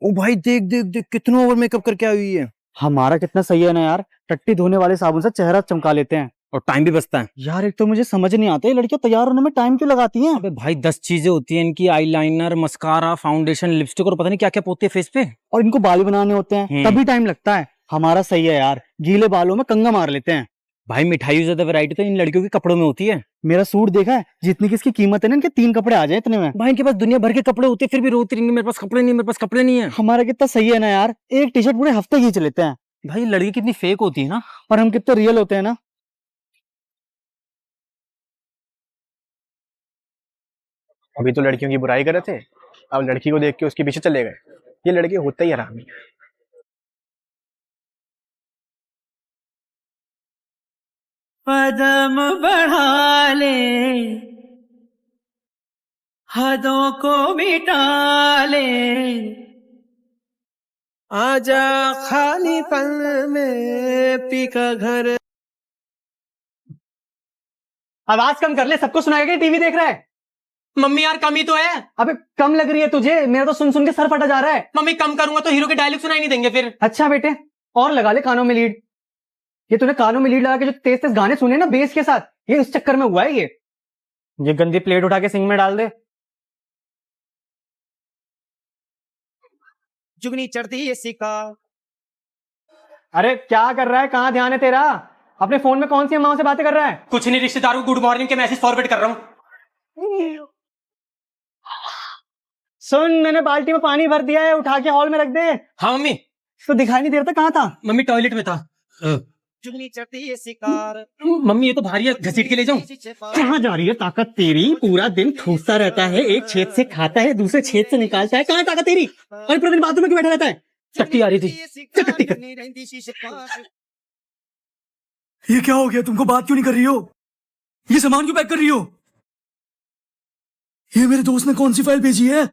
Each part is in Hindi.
ओ भाई देख देख देख कितना ओवर मेकअप करके आई हुई है। हमारा कितना सही है ना यार, टट्टी धोने वाले साबुन से चेहरा चमका लेते हैं। और टाइम भी बचता है। यार एक तो मुझे समझ नहीं आता, ये लड़कियां तैयार होने में टाइम क्यों लगाती हैं? अबे भाई 10 चीजें होती हैं इनकी, आईलाइनर, मस्कारा, फाउंडेशन, लिपस्टिक और पता नहीं क्या क्या पोते हैं फेस पे। और इनको बाल भी बनाने होते हैं तभी टाइम लगता है। हमारा सही है यार, गीले बालों में कंघा मार लेते हैं। भाई मिठाई से ज्यादा वैरायटी तो इन लड़कियों के कपड़ों में होती है। मेरा सूट देखा है, जितनी की इसकी कीमत है ना, इनके 3 कपड़े आ जाए इतने में। भाई इनके पास दुनिया भर के कपड़े होते हैं फिर भी रोती रहेंगी मेरे पास कपड़े नहीं है, मेरे पास कपड़े नहीं है। हमारा कितना सही है ना यार, एक टी शर्ट पूरे हफ्ते खींच लेते हैं। भाई लड़की कितनी फेक होती है ना। और हम कितने रियल होते हैं ना। अभी तो लड़कियों की बुराई कर रहे थे, अब लड़की को देख के उसके पीछे चले गए। ये लड़के होते ही हरामी हैं। कदम बढ़ा ले, हदों को मिटा ले, आजा खाली पल में पी का घर। आवाज कम कर ले, सबको सुनाएगा कि टीवी देख रहा है। मम्मी यार कमी तो है। अबे कम लग रही है तुझे, मेरा तो सुन सुन के सर फटा जा रहा है। मम्मी कम करूंगा तो हीरो के डायलॉग सुनाई नहीं देंगे फिर। अच्छा बेटे, और लगा ले कानों में लीड। ये तूने कानों में लीड लगा के जो तेज तेज गाने सुने ना बेस के साथ, ये इस चक्कर में हुआ है। ये गंदी प्लेट उठा के सिंक में डाल दे। जुगनी चढ़ती ये सिक्का। अरे क्या कर रहा है, कहाँ ध्यान है तेरा? अपने फोन में कौन सी अम्माओं से बातें कर रहा है? कुछ नहीं, रिश्तेदारों को गुड मॉर्निंग के मैसेज फॉरवर्ड कर रहा हूँ। सुन, मैंने बाल्टी में पानी भर दिया है, उठा के हॉल में रख दे। हाँ मम्मी। तो दिखाई नहीं दे रहा था, कहाँ था? मम्मी टॉयलेट में था। जुगनी चढ़ती ये शिकार। मम्मी ये तो भारी है, घसीट के ले जाऊं? कहाँ जा रही है ताकत तेरी? पूरा दिन ठूसता रहता है, एक छेद से खाता है दूसरे छेद से निकालता है। कहाँ है ताकत तेरी? और पूरे दिन बाथरूम में क्यों बैठा रहता है? टट्टी आ रही थी। टट्टी कर। ये क्या हो गया, तुमको बात क्यों नहीं कर रही हो? ये सामान क्यों पैक कर रही हो? ये मेरे दोस्त ने कौन सी फाइल भेजी है?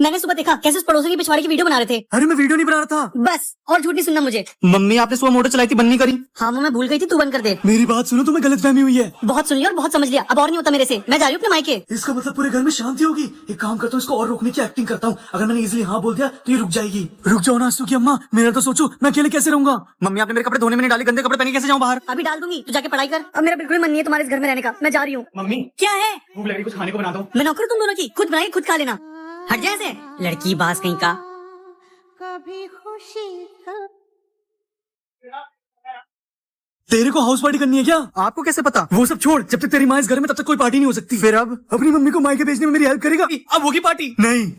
मैंने सुबह देखा कैसे उस पड़ोसी की पिछवाड़े की वीडियो बना रहे थे। अरे मैं वीडियो नहीं बना रहा था। बस और झूठ नहीं सुनना मुझे। मम्मी आपने सुबह मोटर चलाई थी, बंद नहीं करी। हाँ वो मैं भूल गई थी, तू बंद कर दे। मेरी बात सुनो, तुम्हें गलतफहमी हुई है। बहुत सुन लिया और बहुत समझ लिया, अब और नहीं होता मेरे से। मैं जा रही हूँ अपने मायके। इसका मतलब पूरे घर में शांति होगी। एक काम करता हूँ, इसको और रोकने की एक्टिंग करता हूँ। अगर मैंने इजीली हाँ बोल दिया तो ये रुक जाएगी। रुक जाओ ना आंसू की अम्मा, मेरा तो सोचो, मैं अकेले कैसे रहूंगा? मम्मी आपने मेरे कपड़े धोने में नहीं डाले, गंदे कपड़े पहन के कैसे जाऊँ बाहर? अभी डाल दूंगी, तू जाके पढ़ाई कर। अब मेरा बिल्कुल मन नहीं है तुम्हारे इस घर में रहने का, मैं जा रही हूँ। मम्मी क्या है? भूख लगी, कुछ खाने को बना दो। मैं नौकर तुम दोनों की, खुद बनाई खुद खा लेना। हट जाए से, लड़की बास कहीं का। कभी खुशी तेरे को हाउस पार्टी करनी है क्या? आपको कैसे पता? वो सब छोड़, जब तक तेरी माँ इस घर में तब तक कोई पार्टी नहीं हो सकती। फिर अब? अपनी मम्मी को मायके भेजने में मेरी हेल्प करेगा? अब होगी पार्टी। नहीं।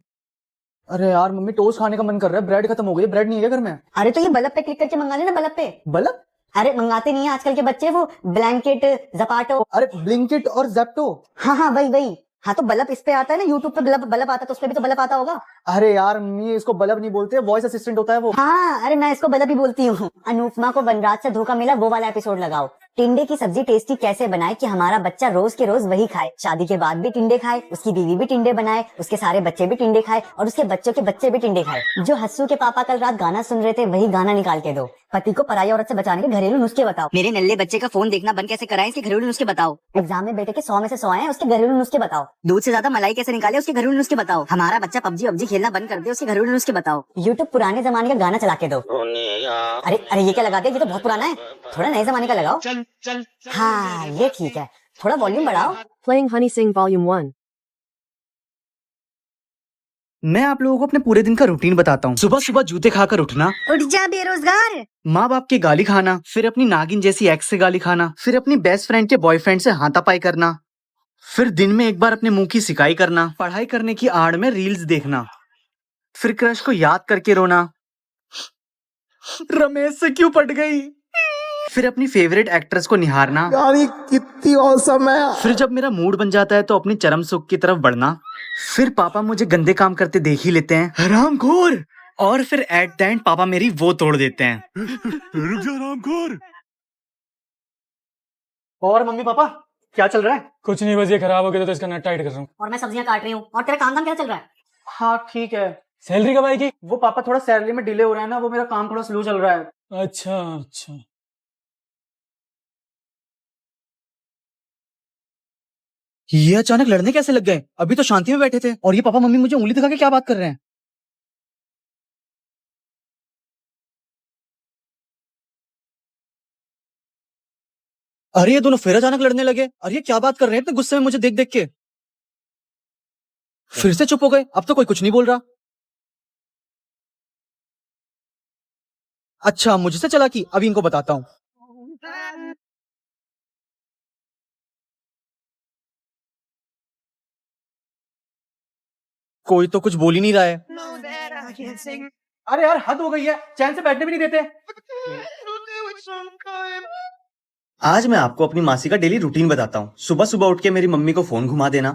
अरे यार मम्मी, टोस्ट खाने का मन कर रहा है, ब्रेड खत्म हो गई, ब्रेड नहीं है घर में। अरे तो ये बल्ब पे क्लिक करके मंगा लेना, बल्ब पे। बल्ब? अरे मंगाते नहीं है आजकल के बच्चे, वो ब्लैंकेट, जपाटो। अरे ब्लिंकिट और जेप्टो। हाँ हाँ वही वही। हाँ तो बल्ब इस पे आता है ना, यूट्यूब पे बल्ब बल्ब आता है, तो उस पे भी तो बल्ब आता होगा। अरे यार मम्मी, इसको बल्ब नहीं बोलते, वॉइस असिस्टेंट होता है वो। हाँ अरे मैं इसको बल्ब ही बोलती हूँ। अनुपमा को वनराज से धोखा मिला, वो वाला एपिसोड लगाओ। टिंडे की सब्जी टेस्टी कैसे बनाए कि हमारा बच्चा रोज के रोज वही खाए। शादी के बाद भी टिंडे खाए, उसकी बीवी भी टिंडे बनाए, उसके सारे बच्चे भी टिंडे खाए और उसके बच्चों के बच्चे भी टिंडे खाए। जो हस्सू के पापा कल रात गाना सुन रहे थे, वही गाना निकाल के दो। पति को पराई औरत से बचाने के घरेलू नुस्खे बताओ। मेरे नल्ले बच्चे का फोन देखना बंद कैसे कराएं, इसके घरेलू नुस्खे बताओ। एग्जाम में बेटे के 100 में से 100 आए, उसके घरेलू नुस्खे बताओ। दूध से ज्यादा मलाई कैसे निकाले, उसके घरेलू नुस्खे बताओ। हमारा बच्चा पबजी वब्जी खेलना बंद कर दे, उसके घरेलू नुस्खे बताओ। यूट्यूब पुराने जमाने का गाना चला के दो। अरे अरे ये क्या लगा दिया, ये तो बहुत पुराना है, थोड़ा नए जमाने का लगाओ। हाँ ये ठीक है, थोड़ा वॉल्यूम बढ़ाओ। Playing Honey Sing Volume 1. मैं आप लोगों को अपने पूरे दिन का रूटीन बताता हूँ। सुबह सुबह जूते खाकर उठना, उठ जा बेरोजगार। माँ बाप की गाली खाना, फिर अपनी नागिन जैसी एक्स से गाली खाना, फिर अपनी बेस्ट फ्रेंड के बॉयफ्रेंड से हाथापाई करना, फिर दिन में एक बार अपने मुंह की सिकाई करना, पढ़ाई करने की आड़ में रील्स देखना, फिर क्रश को याद करके रोना, रमेश से क्यों पट गई, फिर अपनी फेवरेट एक्ट्रेस को निहारना। गाड़ी कितनी औसम है। फिर जब मेरा मूड बन जाता है तो अपनी चरम सुख की तरफ बढ़ना। फिर पापा मुझे गंदे काम करते देख ही लेते हैं, हरामखोर। और फिर एट द एंड पापा मेरी वो तोड़ देते हैं। रुक जा हरामखोर। और मम्मी पापा क्या चल रहा है? कुछ नहीं, बस ये खराब हो गया तो इसका नट टाइट कर रहा हूँ। और मैं सब्जियां काट रही हूँ। और तेरा काम धाम क्या चल रहा है? हाँ ठीक है। सैलरी कब आएगी? वो पापा थोड़ा सैलरी में डिले हो रहा है ना, वो मेरा काम थोड़ा स्लो चल रहा है। अच्छा अच्छा। ये अचानक लड़ने कैसे लग गए? अभी तो शांति में बैठे थे और ये पापा मम्मी मुझे उंगली दिखा के क्या बात कर रहे हैं? अरे ये दोनों फिर अचानक लड़ने लगे। अरे ये क्या बात कर रहे हैं इतने गुस्से में मुझे देख देख के? फिर से चुप हो गए। अब तो कोई कुछ नहीं बोल रहा। अच्छा मुझसे चला कि अभी इनको बताता हूँ। कोई तो कुछ बोल ही नहीं रहा है। अरे यार हद हो गई है, चैन से बैठने भी नहीं देते। आज मैं आपको अपनी मासी का डेली रूटीन बताता हूँ। सुबह सुबह उठ के मेरी मम्मी को फोन घुमा देना,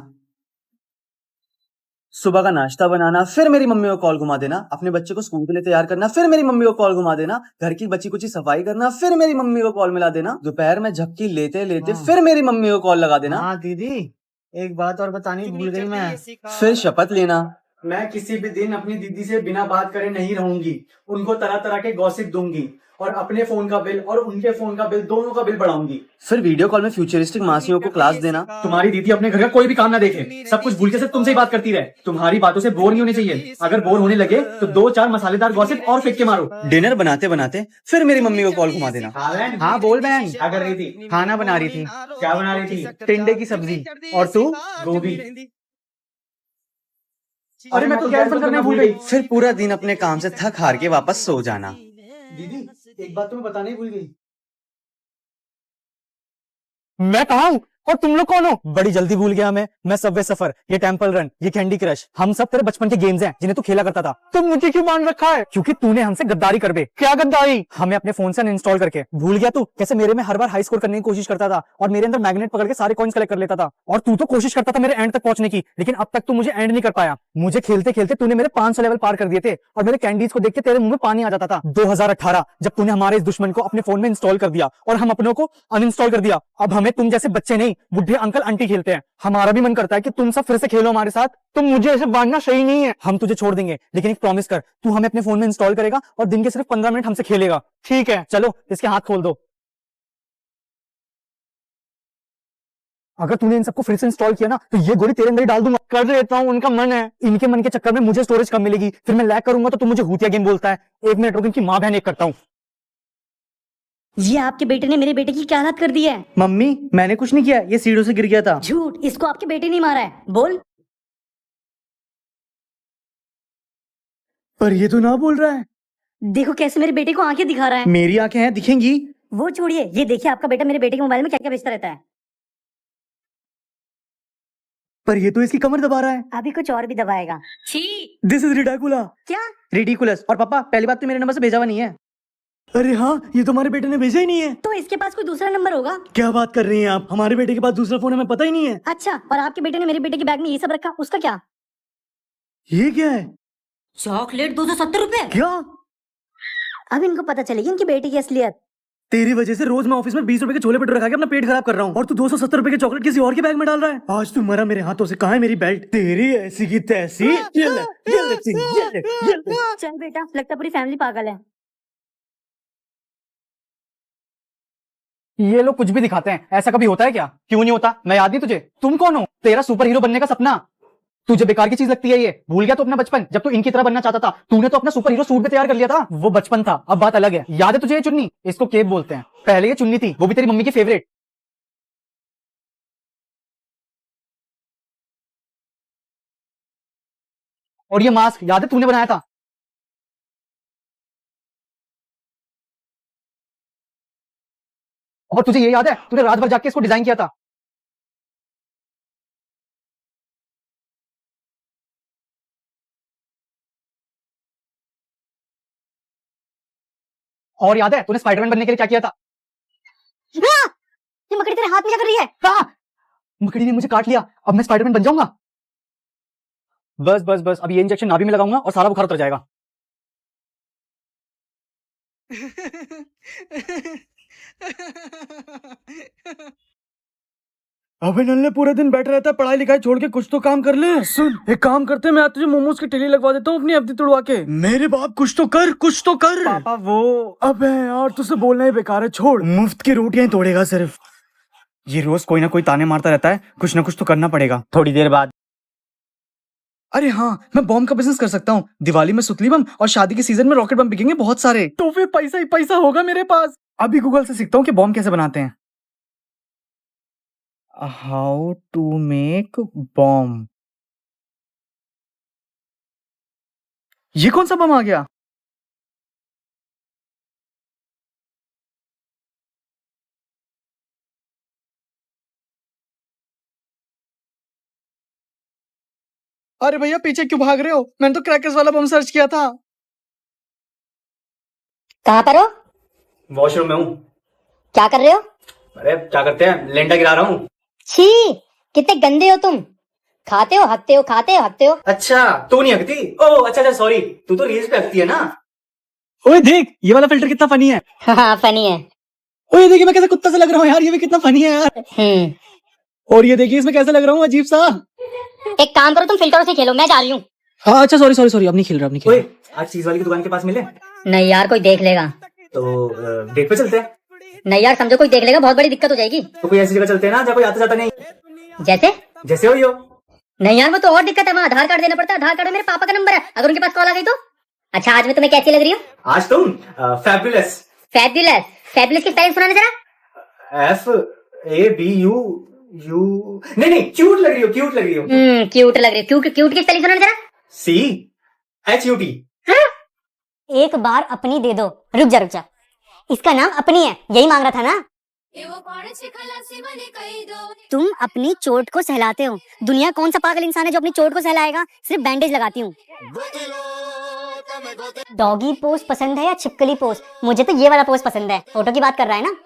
सुबह का नाश्ता बनाना, फिर मेरी मम्मी को कॉल घुमा देना, अपने बच्चे को स्कूल के लिए तैयार करना, फिर मेरी मम्मी को कॉल घुमा देना, घर की बची कुची सफाई करना, फिर मेरी मम्मी को कॉल मिला देना, दोपहर में झपकी लेते लेते फिर मेरी मम्मी को कॉल लगा देना। हाँ दीदी, एक बात और बतानी भूल गई मैं। फिर शपथ लेना, मैं किसी भी दिन अपनी दीदी से बिना बात करे नहीं रहूंगी। उनको तरह तरह के गॉसिप दूंगी और अपने फोन का बिल और उनके फोन का बिल दोनों का बिल बढ़ाऊंगी। फिर वीडियो कॉल में फ्यूचरिस्टिक मासियों को क्लास देना। तुम्हारी दीदी अपने घर का कोई भी काम ना देखे, सब कुछ भूल के सिर्फ तुमसे ही बात करती रहे। तुम्हारी बातों से बोर नहीं होने चाहिए। अगर बोर होने लगे तो 2-4 मसालेदार गॉसिप और फेंक के मारो। डिनर बनाते बनाते फिर मेरी मम्मी को कॉल घुमा देना। हाँ बोल बहन, क्या कर रही थी? खाना बना रही थी। क्या बना रही थी? टिंडे की सब्जी। और तू? गोभी। अरे मैं तो गैस बंद करना भूल गई। फिर पूरा दिन अपने काम से थक हार के वापस सो जाना। दीदी एक बात तुम्हें बतानी भूल गई। मैं कहा हूँ और तुम लोग कौन हो? बड़ी जल्दी भूल गया मैं सबवे सफर, ये टेंपल रन, ये कैंडी क्रश, हम सब तेरे बचपन के गेम्स हैं जिन्हें तू खेला करता था। तुम मुझे क्यों मान रखा है? क्योंकि तूने हमसे गद्दारी कर बे। क्या गद्दारी? हमें अपने फोन से अनइंस्टॉल करके। भूल गया तू कैसे मेरे में हर बार हाई स्कोर करने की कोशिश करता था और मेरे अंदर मैग्नेट पकड़ के सारे कॉइन्स कलेक्ट कर लेता था। और तू तो कोशिश करता था मेरे एंड तक पहुंचने की, लेकिन अब तक तू मुझे एंड नहीं कर पाया। मुझे खेलते खेलते तूने मेरे 500 लेवल पार कर दिए थे और मेरे कैंडीज को देख के तेरे मुंह में पानी आ जाता था। 2018 जब तूने हमारे इस दुश्मन को अपने फोन में इंस्टॉल कर दिया और हम अपनों को अनइंस्टॉल कर दिया। अब हमें तुम जैसे बच्चे नहीं, बुढ़े अंकल आंटी खेलते हैं। हमारा भी मन करता है कि तुम सब फिर से खेलो हमारे साथ। तुम मुझे ऐसे बांटना सही नहीं है। हम तुझे छोड़ देंगे, लेकिन एक प्रॉमिस कर, तू हमें अपने फोन में इंस्टॉल करेगा और दिन के सिर्फ 15 मिनट हमसे खेलेगा। ठीक है चलो, इसके हाथ खोल दो। अगर तूने इन सबको फिर से इंस्टॉल किया ना तो ये गोली तेरे अंदर ही डाल दूंगा। कर देता हूँ, उनका मन है। इनके मन के चक्कर में मुझे स्टोरेज कम मिलेगी, फिर मैं लैग करूंगा तो तू मुझे भूतिया गेम बोलता है। 1 मिनट रुक, इनकी माँ बहन एक करता हूँ। ये आपके बेटे ने मेरे बेटे की क्या हालत कर दी है? मम्मी मैंने कुछ नहीं किया, ये सीढ़ियों से गिर गया था। झूठ, इसको आपके बेटे ने मारा है। बोल। पर ये तो ना बोल रहा है। देखो कैसे मेरे बेटे को आंखें दिखा रहा है। मेरी आंखें हैं, दिखेंगी। वो छोड़िए, ये देखिए आपका बेटा मेरे बेटे के मोबाइल में क्या क्या भेजता रहता है। पर ये तो इसकी कमर दबा रहा है। अभी कुछ और भी दबाएगा। छी। This is ridiculous. क्या? रिडिकुलस। और पापा पहली बात तो मेरे नंबर से भेजा हुआ नहीं है। अरे हाँ, ये तो हमारे बेटे ने भेजा ही नहीं है। तो इसके पास कोई दूसरा नंबर होगा। क्या बात कर रही हैं आप? हमारे बेटे के पास दूसरा फोन हमें पता ही नहीं है। अच्छा, और आपके बेटे ने मेरे बेटे के बैग में ये सब रखा, उसका क्या? ये क्या है? चॉकलेट 270 रुपए। क्या? अब इनको पता चलेगी इनकी बेटी की असलियत। तेरी वजह से रोज मैं ऑफिस में 20 रुपए के छोले भटूरे खा के अपना पेट खराब कर रहा हूँ और तू 270 रुपए के चॉकलेट किसी और के बैग में डाल रहा है। आज तू मरा मेरे हाथों से। कहाँ है मेरी बेल्ट? तेरी ऐसी की तैसी। ये ले, ये ले, ये ले, ये ले। चल बेटा, लगता पूरी फैमिली पागल है। ये लोग कुछ भी दिखाते हैं, ऐसा कभी होता है क्या? क्यों नहीं होता? मैं याद नहीं तुझे? तुम कौन हो? तेरा सुपर हीरो बनने का सपना तुझे बेकार की चीज लगती है। ये भूल गया तो अपना बचपन, जब तू इनकी तरह बनना चाहता था। तूने तो अपना सुपर हीरो सूट भी तैयार कर लिया था। वो बचपन था, अब बात अलग है। याद है तुझे ये चुन्नी? इसको केप बोलते हैं। पहले ये चुन्नी थी, वो भी तेरी मम्मी की फेवरेट। और ये मास्क याद है तूने बनाया था? और तुझे ये याद है तूने रात भर जाके इसको डिजाइन किया था? और याद है तूने स्पाइडरमैन बनने के लिए क्या किया था? ये मकड़ी तेरे हाथ में क्या कर रही है? हाँ, मकड़ी ने मुझे काट लिया, अब मैं स्पाइडरमैन बन जाऊंगा। बस बस बस, अब ये इंजेक्शन नाभि में लगाऊंगा और सारा बुखार उतर जाएगा। अबे नन्हे पूरे दिन बैठे रहता है, पढ़ाई लिखाई छोड़ के कुछ तो काम कर ले। सुन, एक काम करते हैं, मैं आज तुझे मोमोज की ठेली लगवा देता हूँ अपनी एफडी तुड़वा के। मेरे बाप कुछ तो कर, कुछ तो कर। पापा वो। अबे यार तुझसे बोलना ही बेकार है, छोड़। मुफ्त की रोटियां ही तोड़ेगा सिर्फ। ये रोज कोई ना कोई ताने मारता रहता है, कुछ ना कुछ तो करना पड़ेगा। थोड़ी देर बाद अरे हाँ, मैं बॉम्ब का बिजनेस कर सकता हूँ। दिवाली में सुतली बम और शादी के सीजन में रॉकेट बम बिकेंगे बहुत सारे, तो फिर पैसा ही पैसा होगा मेरे पास। अभी गूगल से सीखता हूँ कि बॉम्ब कैसे बनाते हैं। How to make bomb. ये कौन सा बम आ गया? अरे भैया पीछे क्यों भाग रहे हो? मैंने तो क्रैकर्स वाला बम सर्च किया था। कहाँ पर हो? वॉशरूम में हूँ। क्या कर रहे हो? अरे क्या करते हैं, लेंडा गिरा रहा हूँ। छी, कितने गंदे हो तुम। खाते हो हकते हो, खाते हो हकते हो। अच्छा तू नहीं हकती? ओह अच्छा अच्छा सॉरी, तू तो रील्स पे हकती है ना। ओए देख ये वाला फिल्टर कितना फनी है। हाँ फनी है। ओए देखिए मैं कैसे कुत्ता से लग रहा हूँ यार, ये भी कितना फनी है यार। और ये देखिए इसमें कैसे लग रहा हूँ, अजीब सा। एक काम करो, तुम फिल्टरों से खेलो, मैं जा रही हूँ। हाँ अच्छा सॉरी सॉरी सॉरी, अब नहीं खेल रहा, अब नहीं खेल रहा। आज चीज वाली की दुकान के पास मिले नहीं यार, कोई देख लेगा। तो डेट पे चलते हैं। नहीं यार, समझो कोई देख लेगा, बहुत बड़ी दिक्कत हो जाएगी। तो कोई ऐसी जगह चलते हैं ना जहाँ कोई आता जाता नहीं। जैसे? जैसे हुई हो। नहीं यार, वो तो और दिक्कत है, वहाँ आधार कार्ड देना पड़ता है। आधार कार्ड में मेरे पापा का नंबर है, अगर उनके पास कॉल आ गई तो। अच्छा आज मैं तुम्हें कैसी लग रही हूँ? आज तुम फैबुलस। फैबुलस? फैबुलस की स्पेलिंग सुनाना जरा। FABU यू नहीं क्यूट लग रही हो, क्यूट लग रही हो। क्यूट लग रही है। क्यूट की स्पेलिंग सुनाना जरा। CHUT। एक बार अपनी दे दो। रुक जा, इसका नाम अपनी है, यही मांग रहा था ना। तुम अपनी चोट को सहलाते हो। दुनिया कौन सा पागल इंसान है जो अपनी चोट को सहलाएगा? सिर्फ बैंडेज लगाती हूँ। डॉगी पोज पसंद है या छिपकली पोज? मुझे तो ये वाला पोज पसंद है। फोटो की बात कर रहा है ना?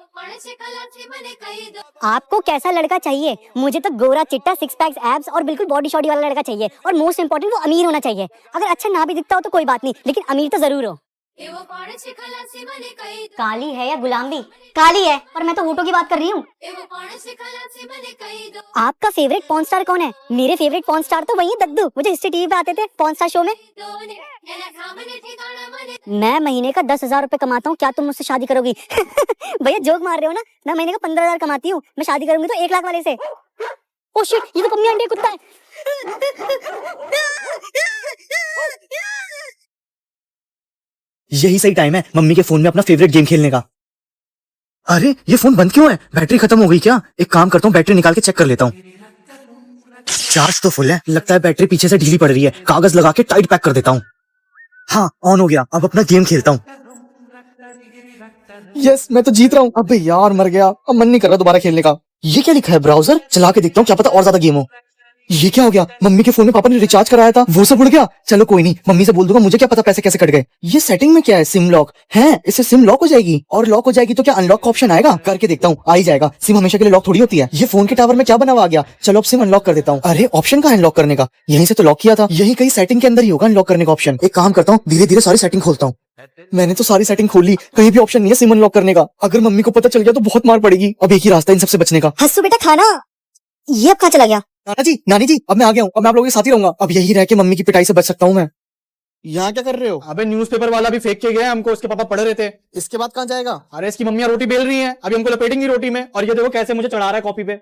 आपको कैसा लड़का चाहिए? मुझे तो गोरा चिट्टा, सिक्स पैक्स, एब्स और बिल्कुल बॉडी शॉडी वाला लड़का चाहिए। और मोस्ट इंपोर्टेंट वो अमीर होना चाहिए। अगर अच्छा ना भी दिखता हो तो कोई बात नहीं, लेकिन अमीर तो जरूर हो। काली है या गुलामी? काली है, पर मैं तो होटो की बात कर रही हूँ। आपका फेवरेट पॉर्न स्टार कौन है? मेरे फेवरेट पॉर्न स्टार तो वही है दद्दू, मुझे हिस्ट्री टीवी पे आते थे पॉर्न स्टार शो में। मैं महीने का 10,000 रुपए कमाता हूँ, क्या तुम मुझसे शादी करोगी? भैया जोक मार रहे हो ना? मैं महीने का 15,000 कमाती हूँ, मैं शादी करूंगी तो 1 लाख वाले से। ओ शिट, ये तो पम्मी आंटी कुत्ता है। यही सही टाइम है मम्मी के फोन में अपना फेवरेट गेम खेलने का। अरे ये फोन बंद क्यों है? बैटरी खत्म हो गई क्या? एक काम करता हूँ, बैटरी निकाल के चेक कर लेता हूँ। चार्ज तो फुल है, लगता है बैटरी पीछे से ढीली पड़ रही है। कागज लगा के टाइट पैक कर देता हूँ। हाँ ऑन हो गया, अब अपना गेम खेलता हूँ। यस मैं तो जीत रहा हूँ। अबे यार मर गया, अब मन नहीं कर रहा दोबारा खेलने का। ये क्या लिखा है? ब्राउजर चला के देखता हूँ, क्या पता और ज्यादा गेम हो। ये क्या हो गया? मम्मी के फोन में पापा ने रिचार्ज कराया था, वो सब उड़ गया। चलो कोई नहीं, मम्मी से बोल दूंगा, मुझे क्या पता पैसे कैसे कट गए। ये सेटिंग में क्या है? सिम लॉक है, इससे सिम लॉक हो जाएगी। और लॉक हो जाएगी तो क्या अनलॉक का ऑप्शन आएगा? करके देखता हूँ, आ ही जाएगा। सिम हमेशा के लिए लॉक थोड़ी होती है। ये फोन के टावर में क्या बना हुआ आ गया? चलो अब सिम अनलॉक कर देता हूँ। अरे ऑप्शन कहाँ है अनलॉक करने का? यहीं से तो लॉक किया था। यही कहीं सेटिंग के अंदर ही होगा अनलॉक करने का ऑप्शन। एक काम करता हूँ, धीरे धीरे सारी सेटिंग खोलता हूँ। मैंने तो सारी सेटिंग खोल ली, कहीं भी ऑप्शन नहीं है सिम अनलॉक करने का। अगर मम्मी को पता चल गया तो बहुत मार पड़ेगी। अब एक ही रास्ता इन सबसे बचने का। हंसू बेटा खाना, ये अब कहाँ चला गया? नानी जी अब मैं आ गया हूँ, अब मैं आप लोगों के साथ ही रहूंगा। अब यही रह के मम्मी की पिटाई से बच सकता हूँ मैं। यहाँ क्या कर रहे हो? अबे न्यूज़पेपर वाला भी फेंक के गया हमको, उसके पापा पढ़ रहे थे। इसके बाद कहाँ जाएगा? अरे इसकी मम्मियाँ रोटी बेल रही हैं, अभी हमको लपेटेंगी रोटी में। और ये देखो कैसे मुझे चढ़ा रहा है कॉपी पे।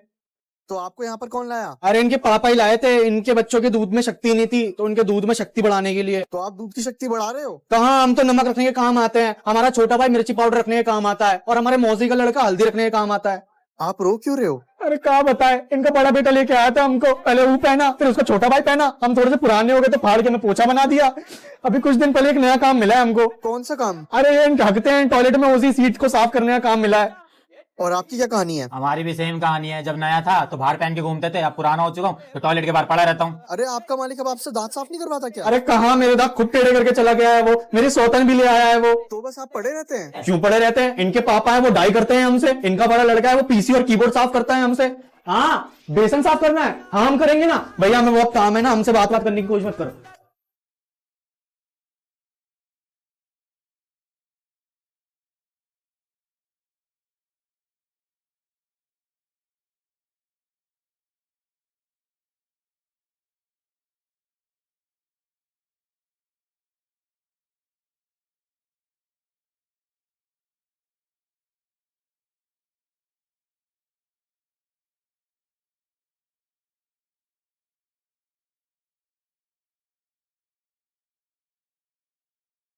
तो आपको यहाँ पर कौन लाया? अरे इनके पापा ही लाए थे, इनके बच्चों के दूध में शक्ति नहीं थी तो उनके दूध में शक्ति बढ़ाने के लिए। तो आप दूध की शक्ति बढ़ा रहे हो? कहाँ, हम तो नमक रखने के काम आते हैं, हमारा छोटा भाई मिर्ची पाउडर रखने के काम आता है, और हमारे मौसी का लड़का हल्दी रखने के काम आता है। आप रो क्यों रहे हो? अरे क्या बताए, इनका बड़ा बेटा लेके आया था हमको, पहले वो पहना फिर उसका छोटा भाई पहना। हम थोड़े से पुराने हो गए तो फाड़ के मैं पोछा बना दिया। अभी कुछ दिन पहले एक नया काम मिला है हमको। कौन सा काम? अरे ये ढकते हैं टॉयलेट में, उसी सीट को साफ करने का काम मिला है। और आपकी क्या कहानी है? हमारी भी सेम कहानी है। जब नया था तो बाहर पहन के घूमते थे, अब पुराना हो चुका हूँ तो टॉयलेट के बाहर पड़ा रहता हूँ। अरे आपका मालिक अब आपसे दांत साफ नहीं करवाता क्या? अरे कहाँ, मेरे दांत खुद टेढ़े करके चला गया है वो, मेरी सौतन भी ले आया है वो। तो बस आप पड़े रहते हैं? क्यों पड़े रहते हैं? इनके पापा है वो डाई करते हैं हमसे, इनका बड़ा लड़का है वो पीसी और कीबोर्ड साफ करता है हमसे। हाँ बेसन साफ करना है, हाँ हम करेंगे ना भैया, हमें बहुत काम है ना, हमसे बात करने की कोशिश मत करो।